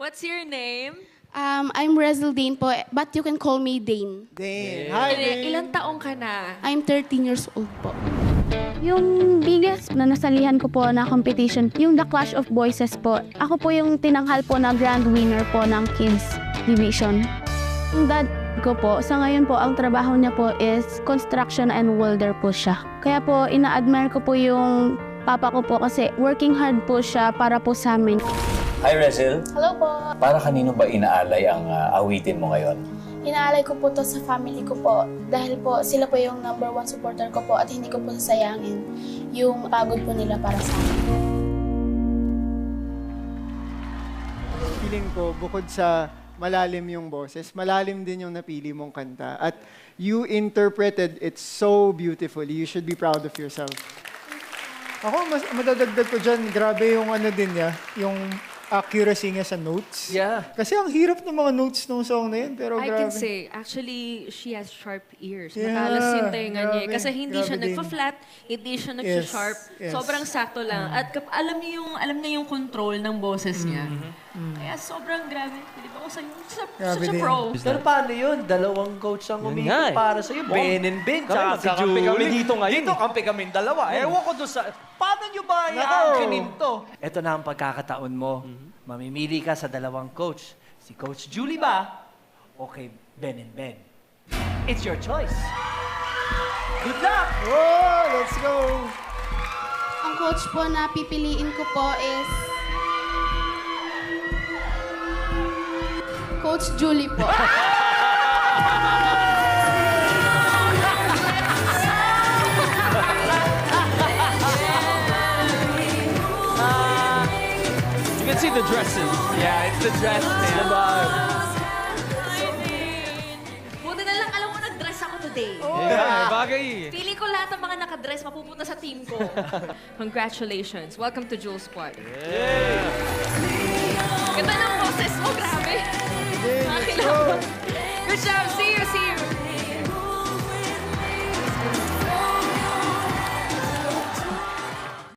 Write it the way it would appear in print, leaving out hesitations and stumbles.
What's your name? I'm Rezel Dane po, but you can call me Dane. Dane. Hi, Dane. Ilang taong ka na? I'm 13 years old po. Yung biggest na nasalihan ko po na competition, yung The Clash of Voices po. Ako po yung tinanghal po na grand winner po ng Kids Division. Yung dad ko po, sa ngayon po, ang trabaho niya po is construction and welder po siya. Kaya po, ina-admire ko po yung papa ko po kasi working hard po siya para po sa amin. Hi, Rezel. Hello po. Para kanino ba inaalay ang awitin mo ngayon? Inaalay ko po to sa family ko po dahil po sila po yung #1 supporter ko po at hindi ko po sasayangin yung pagod po nila para sa akin. Feeling ko, bukod sa malalim yung boses, malalim din yung napili mong kanta. At you interpreted it so beautifully. You should be proud of yourself. Ako, madadagdag ko dyan, grabe yung ano din niya, yung accuracy niya sa notes. Yeah. Kasi ang hirap ng mga notes ng song na yun, pero I grabe. can say, actually, she has sharp ears. Yeah, Matalas yung tenga niya. grabe. Kasi hindi siya Grabe din. nagpa-flat, hindi siya nagsa-sharp. yes. Sobrang sakto lang. At alam niya yung control ng boses niya. Kaya sobrang grabe. Hindi ba ko sa'yo? Grabe Such a din. pro. Pero paano yun? Dalawang coach ang Yun umikot nga eh. para sa'yo. Ben and Ben, tsaka si magkakampi Julie. kami dito ngayon Dito eh. kampi kami dalawa. Ewan ko doon sa... Paano nyo ba i-angkinin to? Ito na ang pagkakataon mo. Mamimili ka sa dalawang coach. Si Coach Julie ba? O kay Ben and Ben? It's your choice. Good luck! Oh, let's go! Ang coach po na pipiliin ko po is Coach Julie po. You can see the dresses. Yeah, it's the dress, man. Buti na lang, alam mo, nag-dress ako today. Yeah, bagay. Pili ko lahat ng mga nakadress mapupunta sa team ko. Congratulations. Welcome to Jules Squad. Ganda ng boses mo, grabe. Let's go! Good job,